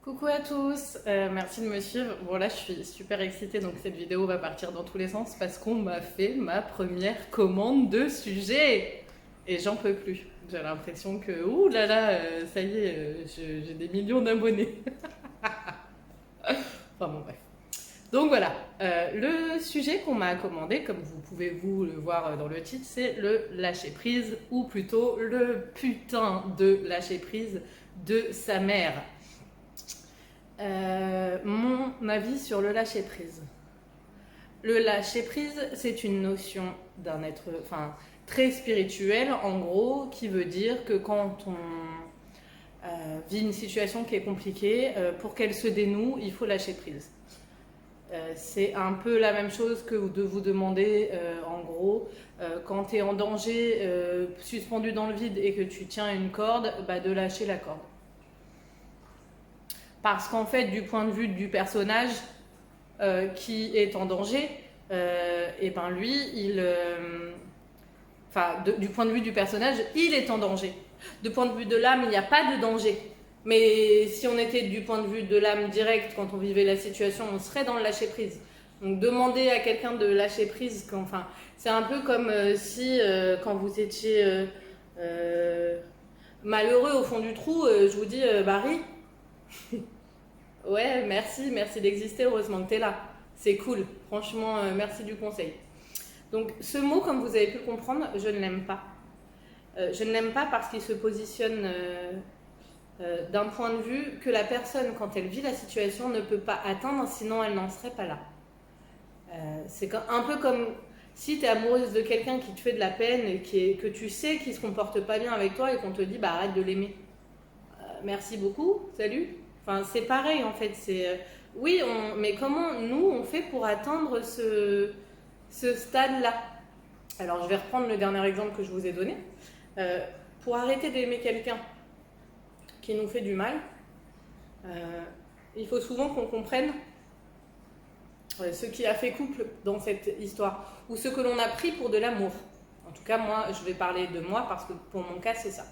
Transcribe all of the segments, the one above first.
Coucou à tous, merci de me suivre. Bon là je suis super excitée donc cette vidéo va partir dans tous les sens parce qu'on m'a fait ma première commande de sujet et j'en peux plus. J'ai l'impression que ouh là là, ça y est, j'ai des millions d'abonnés. Enfin bon bref. Donc voilà, le sujet qu'on m'a commandé, comme vous pouvez vous le voir dans le titre, c'est le lâcher prise ou plutôt le putain de lâcher prise de sa mère. Mon avis sur le lâcher prise. Le lâcher prise, c'est une notion d'un être, très spirituel, en gros, qui veut dire que quand on vit une situation qui est compliquée, pour qu'elle se dénoue, il faut lâcher prise. C'est un peu la même chose que de vous demander, en gros, quand tu es en danger, suspendu dans le vide et que tu tiens une corde, de lâcher la corde. Parce qu'en fait, du point de vue du personnage qui est en danger, et ben lui, du point de vue du personnage, il est en danger. Du point de vue de l'âme, il n'y a pas de danger. Mais si on était du point de vue de l'âme direct, quand on vivait la situation, on serait dans le lâcher prise. Donc demander à quelqu'un de lâcher prise, c'est un peu comme si quand vous étiez malheureux au fond du trou, je vous dis Barry. Ouais, merci d'exister, heureusement que t'es là. C'est cool, franchement, merci du conseil. Donc ce mot, comme vous avez pu le comprendre, je ne l'aime pas. Je ne l'aime pas parce qu'il se positionne d'un point de vue que la personne, quand elle vit la situation, ne peut pas atteindre, sinon elle n'en serait pas là. C'est un peu comme si tu es amoureuse de quelqu'un qui te fait de la peine et que tu sais qu'il se comporte pas bien avec toi et qu'on te dit arrête de l'aimer. Merci beaucoup, salut. Enfin, c'est pareil en fait. Oui, mais comment nous on fait pour atteindre ce stade-là? Alors, je vais reprendre le dernier exemple que je vous ai donné. Pour arrêter d'aimer quelqu'un qui nous fait du mal, il faut souvent qu'on comprenne ce qui a fait couple dans cette histoire, ou ce que l'on a pris pour de l'amour. En tout cas, moi, je vais parler de moi parce que pour mon cas, c'est ça.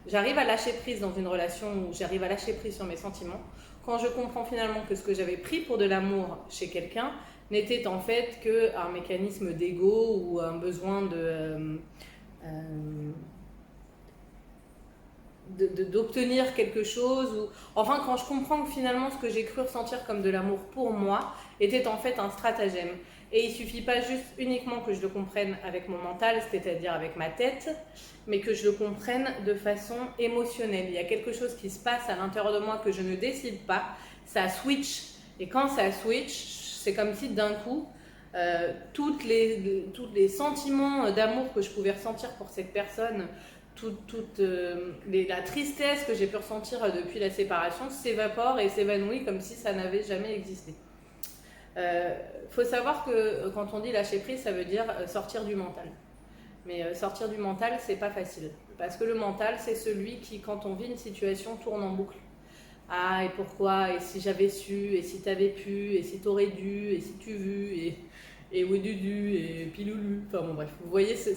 J'arrive à lâcher prise dans une relation où j'arrive à lâcher prise sur mes sentiments quand je comprends finalement que ce que j'avais pris pour de l'amour chez quelqu'un n'était en fait qu'un mécanisme d'ego ou un besoin d'obtenir quelque chose. Enfin, quand je comprends que finalement ce que j'ai cru ressentir comme de l'amour pour moi était en fait un stratagème. Et il suffit pas juste uniquement que je le comprenne avec mon mental, c'est-à-dire avec ma tête, mais que je le comprenne de façon émotionnelle. Il y a quelque chose qui se passe à l'intérieur de moi que je ne décide pas, ça switch. Et quand ça switch, c'est comme si d'un coup, tous les sentiments d'amour que je pouvais ressentir pour cette personne, la tristesse que j'ai pu ressentir depuis la séparation s'évapore et s'évanouit comme si ça n'avait jamais existé. Faut savoir que quand on dit lâcher prise, ça veut dire sortir du mental. Mais sortir du mental, c'est pas facile. Parce que le mental, c'est celui qui, quand on vit une situation, tourne en boucle. Ah, et pourquoi? Et si j'avais su? Et si t'avais pu? Et si t'aurais dû? Et si tu vu? Et oui, du, et piloulu. Enfin bon, bref. Vous voyez ce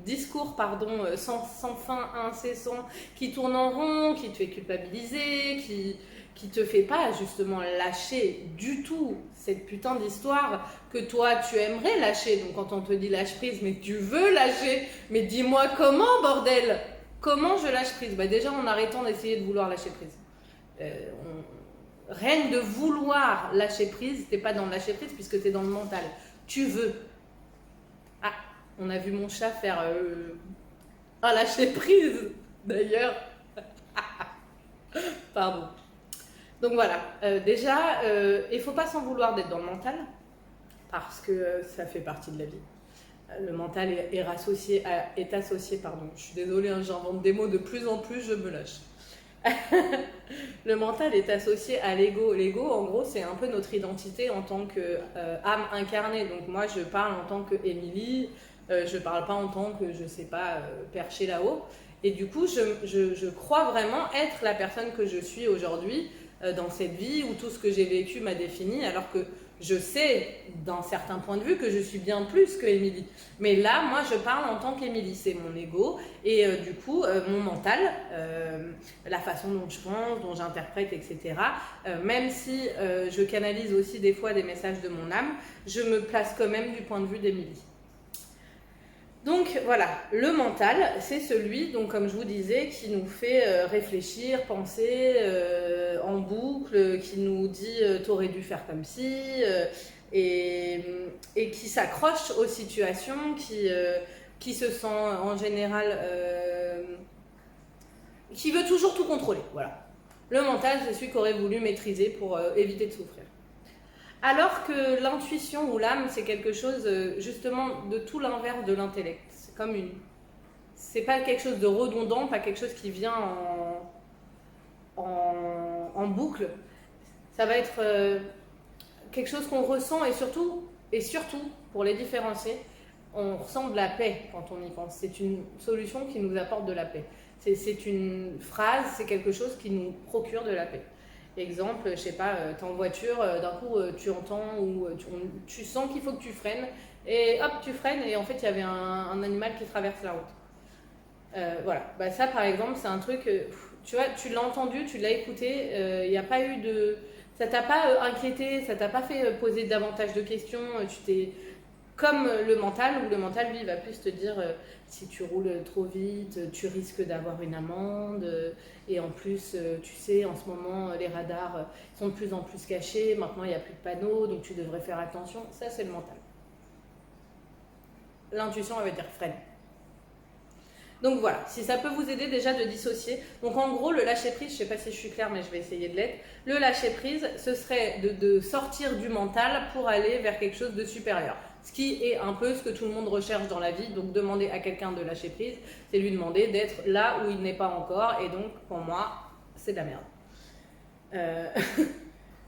discours sans fin incessant qui tourne en rond, qui te fait culpabiliser, qui te fait pas justement lâcher du tout cette putain d'histoire que toi tu aimerais lâcher. Donc quand on te dit lâche prise, mais tu veux lâcher, mais dis-moi comment, bordel, comment je lâche prise? Déjà en arrêtant d'essayer de vouloir lâcher prise. Rien de vouloir lâcher prise, t'es pas dans le lâcher prise puisque t'es dans le mental. Tu veux. Ah, on a vu mon chat faire un lâcher prise d'ailleurs. Pardon. Donc voilà, déjà, il faut pas s'en vouloir d'être dans le mental parce que ça fait partie de la vie. Le mental est associé, pardon. Je suis désolée, j'invente des mots de plus en plus, je me lâche. Le mental est associé à l'ego. L'ego, en gros, c'est un peu notre identité en tant qu'âme incarnée. Donc moi, je parle en tant qu'Émilie, je parle pas en tant que, je sais pas, perché là-haut. Et du coup, je crois vraiment être la personne que je suis aujourd'hui dans cette vie où tout ce que j'ai vécu m'a défini, alors que Je sais, d'un certain point de vue, que je suis bien plus que Émilie. Mais là, moi, je parle en tant qu'Émilie. C'est mon ego et du coup, mon mental, la façon dont je pense, dont j'interprète, etc. Même si je canalise aussi des fois des messages de mon âme, je me place quand même du point de vue d'Émilie. Donc voilà, le mental, c'est celui, donc comme je vous disais, qui nous fait réfléchir, penser en boucle, qui nous dit t'aurais dû faire comme si, et qui s'accroche aux situations, qui se sent en général, qui veut toujours tout contrôler. Voilà. Le mental, c'est celui qui aurait voulu maîtriser pour éviter de souffrir. Alors que l'intuition ou l'âme, c'est quelque chose justement de tout l'inverse de l'intellect. C'est comme une... C'est pas quelque chose de redondant, pas quelque chose qui vient en boucle. Ça va être quelque chose qu'on ressent et surtout, pour les différencier, on ressent de la paix quand on y pense. C'est une solution qui nous apporte de la paix. C'est une phrase, c'est quelque chose qui nous procure de la paix. Exemple, je sais pas, t'es en voiture, d'un coup tu entends ou tu sens qu'il faut que tu freines et hop, tu freines et en fait il y avait un animal qui traverse la route. Voilà, bah, ça par exemple c'est un truc, tu vois, tu l'as entendu, tu l'as écouté, il n'y a pas eu de... Ça t'a pas inquiété, ça t'a pas fait poser davantage de questions, tu t'es... Comme le mental, où le mental, lui, va plus te dire si tu roules trop vite, tu risques d'avoir une amende. Et en plus, tu sais, en ce moment, les radars sont de plus en plus cachés. Maintenant, il n'y a plus de panneaux, donc tu devrais faire attention. Ça, c'est le mental. L'intuition, elle veut dire freine. Donc voilà, si ça peut vous aider déjà de dissocier. Donc en gros, le lâcher-prise, je ne sais pas si je suis claire, mais je vais essayer de l'être. Le lâcher-prise, ce serait de sortir du mental pour aller vers quelque chose de supérieur. Ce qui est un peu ce que tout le monde recherche dans la vie. Donc demander à quelqu'un de lâcher prise, c'est lui demander d'être là où il n'est pas encore. Et donc pour moi, c'est de la merde.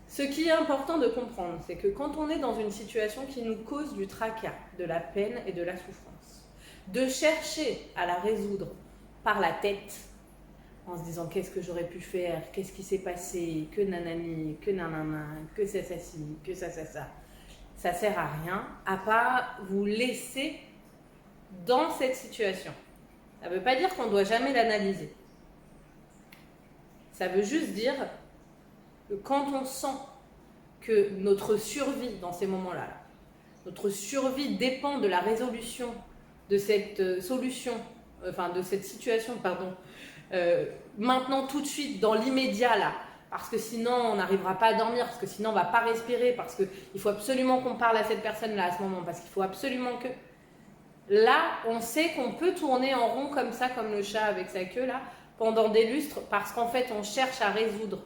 Ce qui est important de comprendre, c'est que quand on est dans une situation qui nous cause du tracas, de la peine et de la souffrance, de chercher à la résoudre par la tête, en se disant qu'est-ce que j'aurais pu faire, qu'est-ce qui s'est passé, que nanani, que nanana, que ça, que ça, ça sert à rien, à part vous laisser dans cette situation. Ça ne veut pas dire qu'on ne doit jamais l'analyser. Ça veut juste dire que quand on sent que notre survie dans ces moments-là, notre survie dépend de la résolution de cette solution, enfin de cette situation, pardon, maintenant tout de suite, dans l'immédiat là, parce que sinon on n'arrivera pas à dormir, parce que sinon on ne va pas respirer, parce qu'il faut absolument qu'on parle à cette personne là à ce moment, parce qu'il faut absolument que... Là, on sait qu'on peut tourner en rond comme ça, comme le chat avec sa queue là, pendant des lustres, parce qu'en fait on cherche à résoudre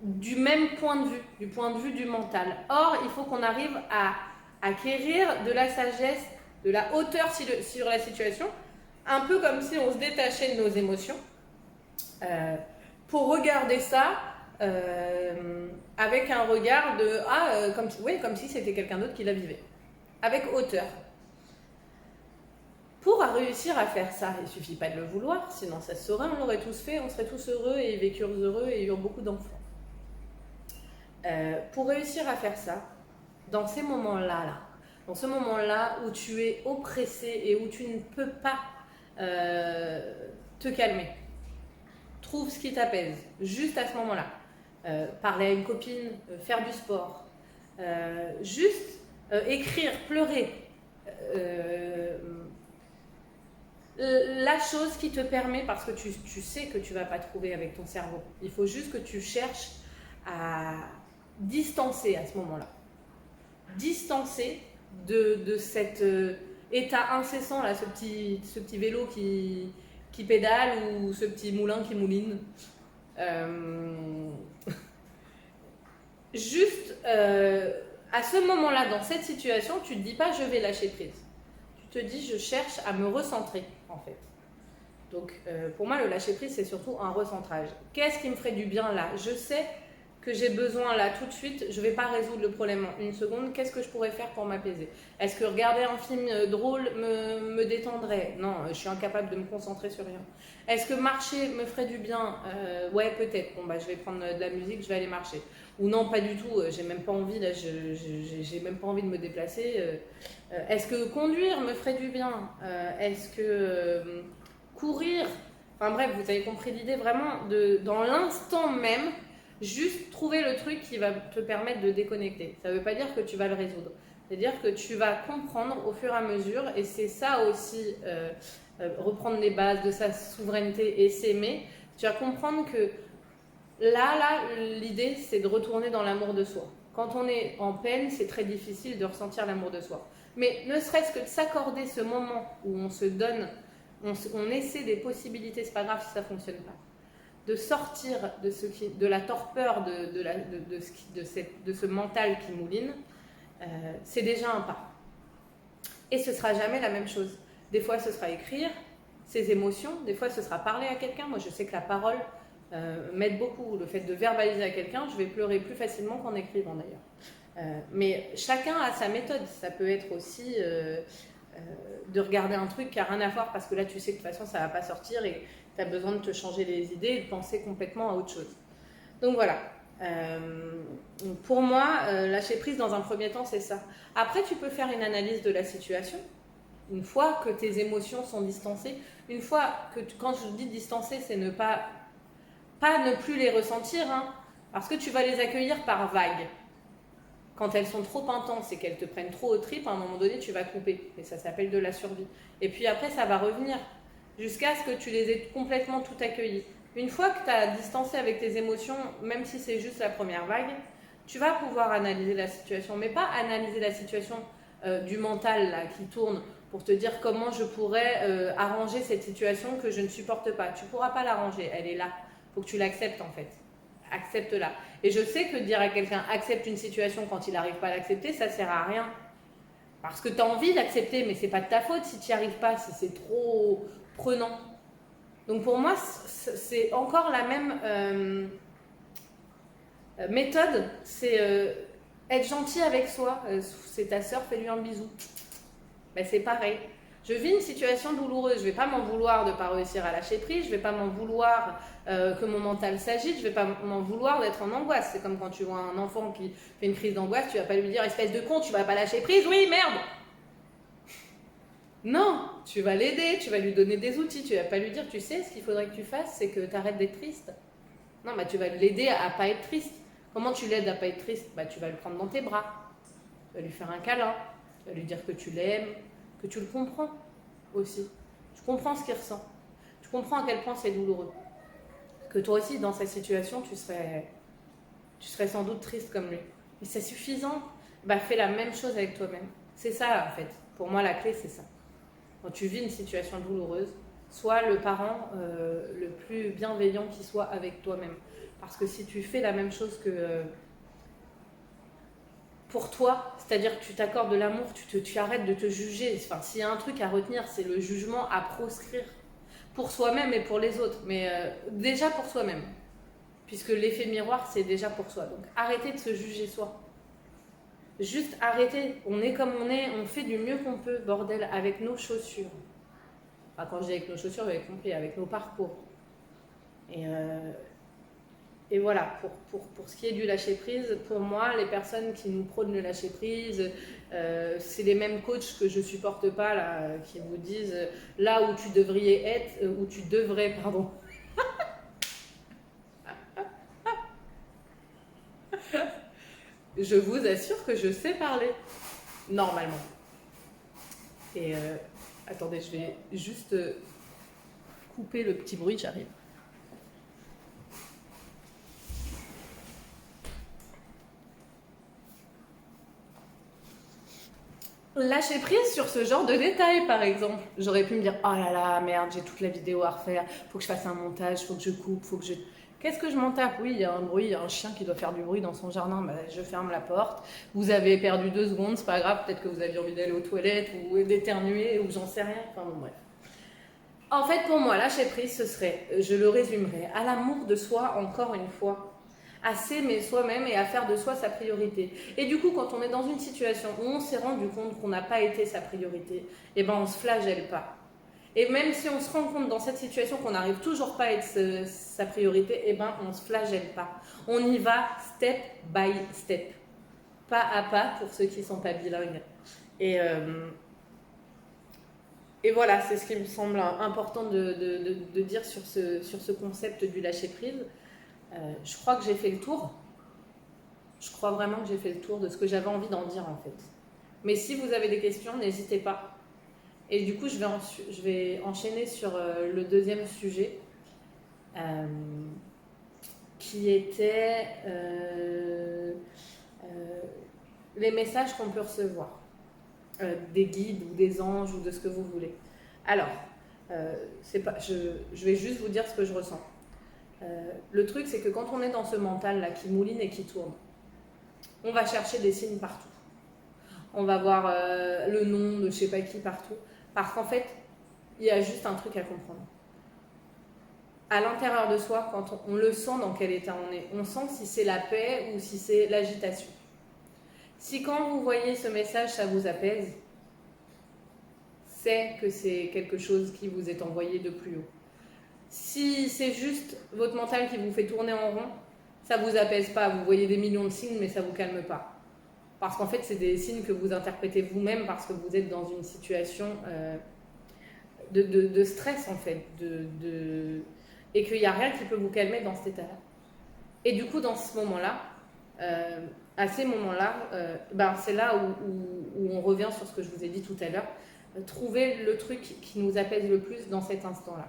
du même point de vue, du point de vue du mental. Or, il faut qu'on arrive à acquérir de la sagesse, de la hauteur sur la situation, un peu comme si on se détachait de nos émotions, pour regarder ça avec un regard de comme si c'était quelqu'un d'autre qui la vivait, avec hauteur. Pour réussir à faire ça, il ne suffit pas de le vouloir, sinon ça se saurait, on l'aurait tous fait, on serait tous heureux et vécurent heureux et eurent beaucoup d'enfants. Pour réussir à faire ça, dans ces moments-là, dans ce moment-là où tu es oppressé et où tu ne peux pas te calmer, trouve ce qui t'apaise, juste à ce moment-là. Parler à une copine, faire du sport, juste écrire, pleurer. La chose qui te permet, parce que tu sais que tu ne vas pas trouver avec ton cerveau, il faut juste que tu cherches à distancer à ce moment-là. Distancer de cet état incessant, là, ce petit vélo qui pédale ou ce petit moulin qui mouline. Juste à ce moment-là, dans cette situation, tu ne te dis pas je vais lâcher prise. Tu te dis je cherche à me recentrer en fait. Donc pour moi le lâcher prise c'est surtout un recentrage. Qu'est-ce qui me ferait du bien là? Je sais que j'ai besoin là tout de suite, je ne vais pas résoudre le problème en une seconde. Qu'est-ce que je pourrais faire pour m'apaiser? Est-ce que regarder un film drôle me détendrait? Non, je suis incapable de me concentrer sur rien. Est-ce que marcher me ferait du bien? Ouais, peut-être. Bon, bah, je vais prendre de la musique, je vais aller marcher. Ou non, pas du tout, j'ai même pas envie, là, j'ai même pas envie de me déplacer. Est-ce que conduire me ferait du bien? Est-ce que courir? Enfin bref, vous avez compris l'idée vraiment dans l'instant même, juste trouver le truc qui va te permettre de déconnecter. Ça ne veut pas dire que tu vas le résoudre. C'est-à-dire que tu vas comprendre au fur et à mesure, et c'est ça aussi, reprendre les bases de sa souveraineté et s'aimer. Tu vas comprendre que là, l'idée, c'est de retourner dans l'amour de soi. Quand on est en peine, c'est très difficile de ressentir l'amour de soi. Mais ne serait-ce que de s'accorder ce moment où on se donne, on essaie des possibilités, c'est pas grave si ça ne fonctionne pas. De sortir de la torpeur de ce mental qui mouline, c'est déjà un pas. Et ce sera jamais la même chose. Des fois, ce sera écrire ses émotions, des fois, ce sera parler à quelqu'un. Moi, je sais que la parole m'aide beaucoup. Le fait de verbaliser à quelqu'un, je vais pleurer plus facilement qu'en écrivant d'ailleurs. Mais chacun a sa méthode. Ça peut être aussi de regarder un truc qui n'a rien à voir parce que là, tu sais que de toute façon, ça ne va pas sortir et tu as besoin de te changer les idées et de penser complètement à autre chose. Donc voilà. Pour moi, lâcher prise dans un premier temps, c'est ça. Après, tu peux faire une analyse de la situation. Une fois que tes émotions sont distancées, une fois que, quand je dis distancer, c'est ne pas ne plus les ressentir, hein, parce que tu vas les accueillir par vagues. Quand elles sont trop intenses et qu'elles te prennent trop aux tripes, à un moment donné, tu vas couper. Et ça s'appelle de la survie. Et puis après, ça va revenir jusqu'à ce que tu les aies complètement tout accueillies. Une fois que tu as distancé avec tes émotions, même si c'est juste la première vague, tu vas pouvoir analyser la situation. Mais pas analyser la situation du mental là, qui tourne pour te dire comment je pourrais arranger cette situation que je ne supporte pas. Tu ne pourras pas l'arranger, elle est là. Il faut que tu l'acceptes en fait. Accepte-la. Et je sais que dire à quelqu'un accepte une situation quand il n'arrive pas à l'accepter, ça ne sert à rien. Parce que tu as envie d'accepter, mais c'est pas de ta faute si tu n'y arrives pas, si c'est trop prenant. Donc pour moi, c'est encore la même méthode, c'est être gentil avec soi. C'est ta sœur, fais-lui un bisou. Ben, c'est pareil. Je vis une situation douloureuse, je ne vais pas m'en vouloir de ne pas réussir à lâcher prise, je ne vais pas m'en vouloir que mon mental s'agite, je ne vais pas m'en vouloir d'être en angoisse. C'est comme quand tu vois un enfant qui fait une crise d'angoisse, tu ne vas pas lui dire espèce de con, tu ne vas pas lâcher prise, oui merde. Non, tu vas l'aider, tu vas lui donner des outils, tu ne vas pas lui dire tu sais ce qu'il faudrait que tu fasses, c'est que tu arrêtes d'être triste. Non, bah, tu vas l'aider à ne pas être triste. Comment tu l'aides à ne pas être triste? Bah, tu vas le prendre dans tes bras, tu vas lui faire un câlin, tu vas lui dire que tu l'aimes, que tu le comprends aussi. Tu comprends ce qu'il ressent. Tu comprends à quel point c'est douloureux. Que toi aussi, dans cette situation, tu serais sans doute triste comme lui. Mais c'est suffisant. Bah, fais la même chose avec toi-même. C'est ça, en fait. Pour moi, la clé, c'est ça. Quand tu vis une situation douloureuse, sois le parent le plus bienveillant qui soit avec toi-même. Parce que si tu fais la même chose que pour toi, c'est-à-dire que tu t'accordes de l'amour, tu arrêtes de te juger. Enfin, s'il y a un truc à retenir, c'est le jugement à proscrire pour soi-même et pour les autres. Mais déjà pour soi-même. Puisque l'effet miroir, c'est déjà pour soi. Donc arrêtez de se juger soi. Juste arrêtez. On est comme on est, on fait du mieux qu'on peut, bordel, avec nos chaussures. Enfin, quand je dis avec nos chaussures, vous avez compris, avec nos parcours. Et voilà, pour ce qui est du lâcher-prise, pour moi, les personnes qui nous prônent le lâcher-prise, c'est les mêmes coachs que je ne supporte pas, là, qui vous disent là où tu devrais être, où tu devrais, pardon. Je vous assure que je sais parler, normalement. Et attendez, je vais juste couper le petit bruit, j'arrive. Lâcher prise sur ce genre de détails, par exemple. J'aurais pu me dire, oh là là, merde, j'ai toute la vidéo à refaire, faut que je fasse un montage, faut que je coupe, faut que je... Qu'est-ce que je m'en tape? Oui, il y a un bruit, il y a un chien qui doit faire du bruit dans son jardin, bah, je ferme la porte. Vous avez perdu 2 secondes, c'est pas grave, peut-être que vous aviez envie d'aller aux toilettes ou d'éternuer ou j'en sais rien, enfin bon bref. En fait, pour moi, lâcher prise, ce serait, je le résumerai, à l'amour de soi, encore une fois, à s'aimer soi-même et à faire de soi sa priorité. Et du coup, quand on est dans une situation où on s'est rendu compte qu'on n'a pas été sa priorité, eh ben on se flagelle pas. Et même si on se rend compte dans cette situation qu'on n'arrive toujours pas à être sa priorité, eh ben on se flagelle pas. On y va step by step, pas à pas pour ceux qui sont pas bilingues. Et voilà, c'est ce qui me semble important de dire sur ce concept du lâcher-prise. Je crois que j'ai fait le tour. Je crois vraiment que j'ai fait le tour de ce que j'avais envie d'en dire en fait. Mais si vous avez des questions, n'hésitez pas. Et du coup, je vais enchaîner sur le deuxième sujet, qui était les messages qu'on peut recevoir. Des guides ou des anges ou de ce que vous voulez. Alors, je vais juste vous dire ce que je ressens. Le truc, c'est que quand on est dans ce mental-là qui mouline et qui tourne, on va chercher des signes partout. On va voir le nom de je sais pas qui partout. Parce qu'en fait, il y a juste un truc à comprendre. À l'intérieur de soi, quand on le sent dans quel état on est, on sent si c'est la paix ou si c'est l'agitation. Si quand vous voyez ce message, ça vous apaise, c'est que c'est quelque chose qui vous est envoyé de plus haut. Si c'est juste votre mental qui vous fait tourner en rond, ça ne vous apaise pas. Vous voyez des millions de signes, mais ça ne vous calme pas. Parce qu'en fait, c'est des signes que vous interprétez vous-même parce que vous êtes dans une situation de stress, en fait. Et qu'il n'y a rien qui peut vous calmer dans cet état-là. Et du coup, dans ce moment-là, à ces moments-là, c'est là où on revient sur ce que je vous ai dit tout à l'heure. Trouver le truc qui nous apaise le plus dans cet instant-là.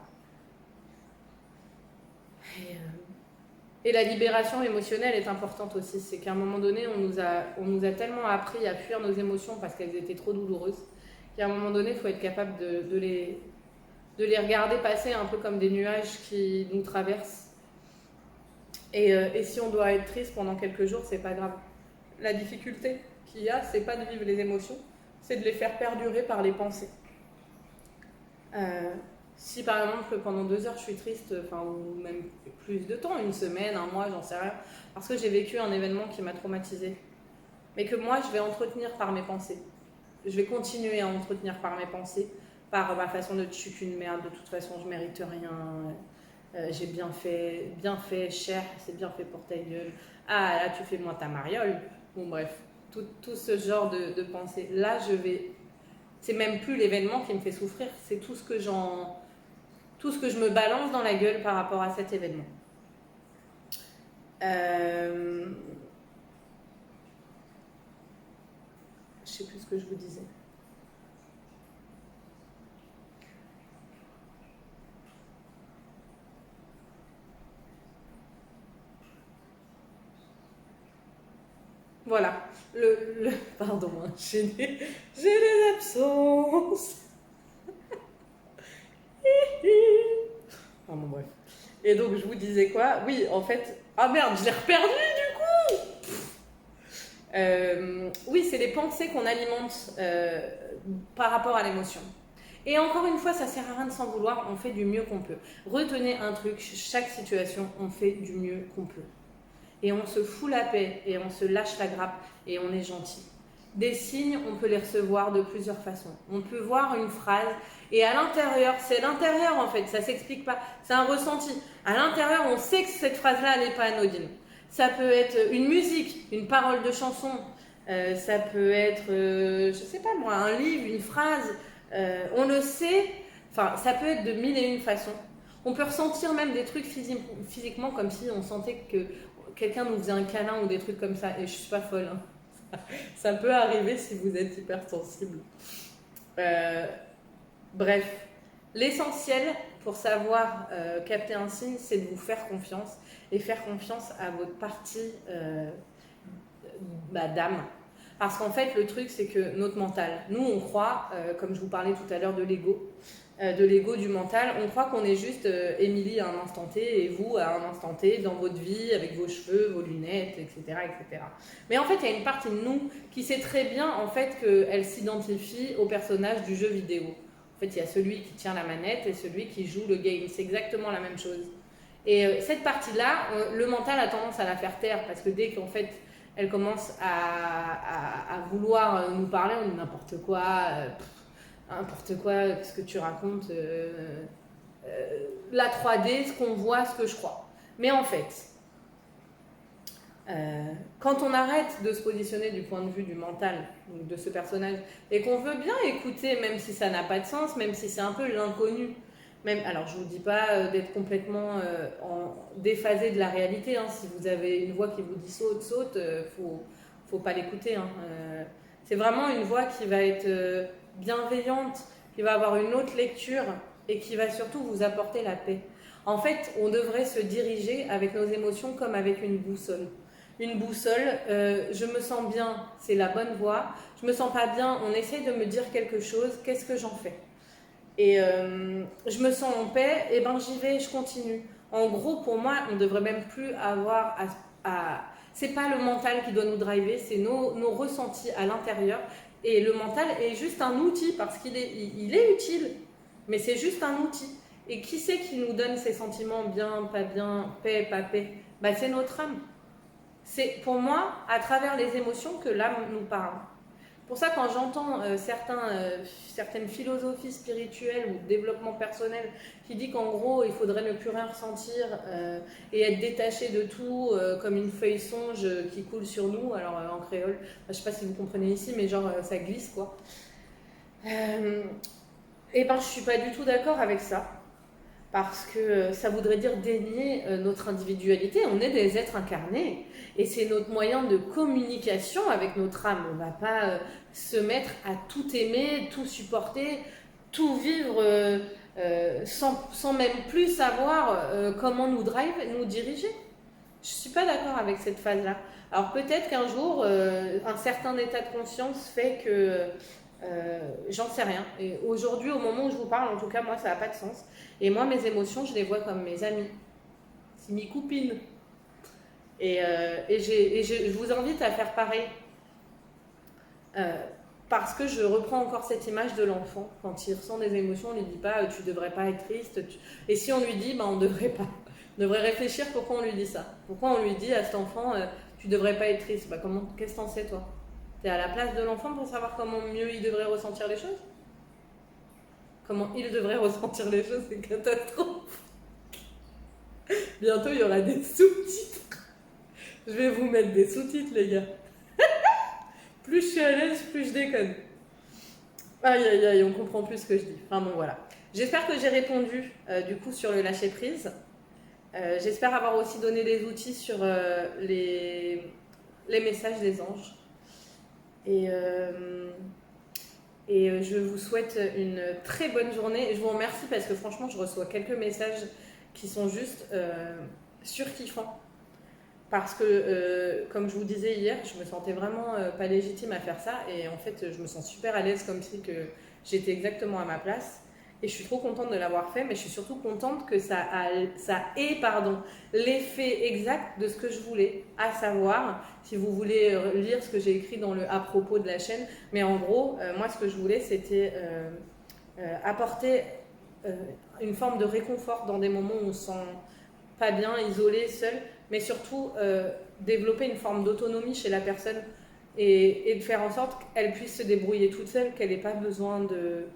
Et la libération émotionnelle est importante aussi. C'est qu'à un moment donné, on nous a tellement appris à fuir nos émotions parce qu'elles étaient trop douloureuses, qu'à un moment donné, il faut être capable de les regarder passer un peu comme des nuages qui nous traversent. Et si on doit être triste pendant quelques jours, c'est pas grave. La difficulté qu'il y a, c'est pas de vivre les émotions, c'est de les faire perdurer par les pensées. Si par exemple pendant 2 heures je suis triste, ou même plus de temps, une semaine, un mois, j'en sais rien, parce que j'ai vécu un événement qui m'a traumatisée, mais que moi je vais entretenir par mes pensées. Je vais continuer à entretenir par mes pensées, par ma façon de je suis qu'une merde, de toute façon je mérite rien, j'ai bien fait, cher, c'est bien fait pour ta gueule, ah là tu fais moins ta mariole, bon bref, tout ce genre de pensées. Là c'est même plus l'événement qui me fait souffrir, c'est tout ce que je me balance dans la gueule par rapport à cet événement. Je sais plus ce que je vous disais. Voilà. Pardon, hein, j'ai des absences. Bon, bref. Et donc, je vous disais quoi? Oui, en fait... Ah merde, je l'ai reperdu du coup. Oui, c'est les pensées qu'on alimente par rapport à l'émotion. Et encore une fois, ça sert à rien de s'en vouloir, on fait du mieux qu'on peut. Retenez un truc, chaque situation, on fait du mieux qu'on peut. Et on se fout la paix, et on se lâche la grappe, et on est gentil. Des signes, on peut les recevoir de plusieurs façons. On peut voir une phrase, et à l'intérieur, c'est l'intérieur en fait, ça s'explique pas, c'est un ressenti. À l'intérieur, on sait que cette phrase-là, elle n'est pas anodine. Ça peut être une musique, une parole de chanson, ça peut être, je sais pas moi, un livre, une phrase, on le sait, enfin, ça peut être de mille et une façons. On peut ressentir même des trucs physiquement comme si on sentait que quelqu'un nous faisait un câlin ou des trucs comme ça, et je suis pas folle, hein. Ça peut arriver si vous êtes hypersensible. Bref, l'essentiel pour savoir capter un signe, c'est de vous faire confiance et faire confiance à votre partie d'âme. Parce qu'en fait, le truc, c'est que notre mental, nous, on croit, comme je vous parlais tout à l'heure de l'ego du mental, on croit qu'on est juste Émilie à un instant T et vous à un instant T dans votre vie avec vos cheveux, vos lunettes, etc., etc. Mais en fait, il y a une partie de nous qui sait très bien en fait qu'elle s'identifie au personnage du jeu vidéo. En fait, il y a celui qui tient la manette et celui qui joue le game. C'est exactement la même chose. Et cette partie-là, le mental a tendance à la faire taire parce que dès qu'en fait elle commence à vouloir nous parler, on dit n'importe quoi, ce que tu racontes, la 3D, ce qu'on voit, ce que je crois. Mais en fait, quand on arrête de se positionner du point de vue du mental, donc de ce personnage, et qu'on veut bien écouter, même si ça n'a pas de sens, même si c'est un peu l'inconnu, même, alors je vous dis pas d'être complètement déphasé de la réalité, hein. Si vous avez une voix qui vous dit saute, saute, faut pas l'écouter, hein. C'est vraiment une voix qui va être bienveillante, qui va avoir une autre lecture et qui va surtout vous apporter la paix. En fait, on devrait se diriger avec nos émotions comme avec une boussole. Une boussole, je me sens bien, c'est la bonne voie. Je me sens pas bien, on essaye de me dire quelque chose, qu'est-ce que j'en fais? Et je me sens en paix, et ben j'y vais, je continue. En gros, pour moi, on devrait même plus avoir c'est pas le mental qui doit nous driver, c'est nos ressentis à l'intérieur. Et le mental est juste un outil parce qu'il il est utile, mais c'est juste un outil. Et qui c'est qui nous donne ces sentiments bien, pas bien, paix, pas paix? Bah, c'est notre âme. C'est pour moi, à travers les émotions, que l'âme nous parle. Pour ça, quand j'entends certaines philosophies spirituelles ou développement personnel qui dit qu'en gros, il faudrait ne plus rien ressentir et être détaché de tout comme une feuille songe qui coule sur nous, alors en créole, je sais pas si vous comprenez ici, mais genre ça glisse quoi. Et ben, je suis pas du tout d'accord avec ça. Parce que ça voudrait dire dénier notre individualité. On est des êtres incarnés et c'est notre moyen de communication avec notre âme. On ne va pas se mettre à tout aimer, tout supporter, tout vivre sans même plus savoir comment nous drive, nous diriger. Je ne suis pas d'accord avec cette phase-là. Alors peut-être qu'un jour, un certain état de conscience fait que... j'en sais rien. Et aujourd'hui, au moment où je vous parle, en tout cas, moi, ça n'a pas de sens. Et moi, mes émotions, je les vois comme mes amis. C'est mes copines. Et je vous invite à faire pareil. Parce que je reprends encore cette image de l'enfant. Quand il ressent des émotions, on ne lui dit pas tu devrais pas être triste. Et si on lui dit, on ne devrait pas. On devrait réfléchir pourquoi on lui dit ça. Pourquoi on lui dit à cet enfant tu devrais pas être triste. Qu'est-ce que t'en sais, toi? T'es à la place de l'enfant pour savoir comment mieux il devrait ressentir les choses? Comment il devrait ressentir les choses, c'est catastrophe. Bientôt, il y aura des sous-titres. Je vais vous mettre des sous-titres, les gars. Plus je suis à l'aise, plus je déconne. Aïe, aïe, aïe, on comprend plus ce que je dis. Enfin bon, voilà. J'espère que j'ai répondu, du coup, sur le lâcher-prise. J'espère avoir aussi donné des outils sur les messages des anges. Et je vous souhaite une très bonne journée. Je vous remercie parce que franchement, je reçois quelques messages qui sont juste surkiffants. Parce que, comme je vous disais hier, je me sentais vraiment pas légitime à faire ça. Et en fait, je me sens super à l'aise comme si que j'étais exactement à ma place. Et je suis trop contente de l'avoir fait, mais je suis surtout contente que ça ait l'effet exact de ce que je voulais, à savoir, si vous voulez lire ce que j'ai écrit dans le à propos de la chaîne, mais en gros, moi ce que je voulais c'était apporter une forme de réconfort dans des moments où on se sent pas bien, isolé, seul, mais surtout développer une forme d'autonomie chez la personne et de faire en sorte qu'elle puisse se débrouiller toute seule, qu'elle n'ait pas besoin de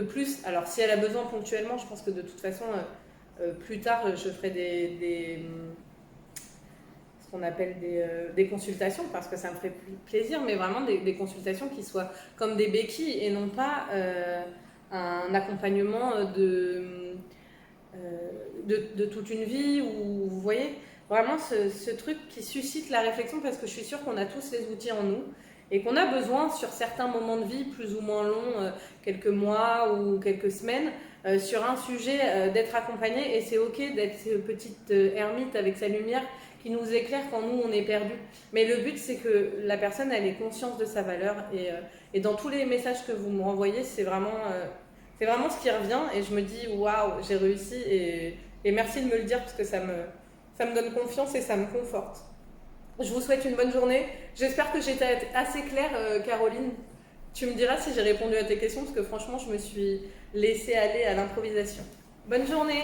plus. Alors si elle a besoin ponctuellement, je pense que de toute façon plus tard je ferai ce qu'on appelle des consultations parce que ça me ferait plaisir, mais vraiment des consultations qui soient comme des béquilles et non pas un accompagnement de toute une vie où vous voyez vraiment ce truc qui suscite la réflexion parce que je suis sûre qu'on a tous les outils en nous et qu'on a besoin sur certains moments de vie plus ou moins longs, quelques mois ou quelques semaines, sur un sujet d'être accompagné et c'est ok d'être cette petite ermite avec sa lumière qui nous éclaire quand nous on est perdu. Mais le but c'est que la personne elle ait conscience de sa valeur et dans tous les messages que vous me renvoyez c'est vraiment ce qui revient et je me dis waouh j'ai réussi et merci de me le dire parce que ça me donne confiance et ça me conforte. Je vous souhaite une bonne journée. J'espère que j'étais assez claire, Caroline. Tu me diras si j'ai répondu à tes questions parce que franchement, je me suis laissée aller à l'improvisation. Bonne journée!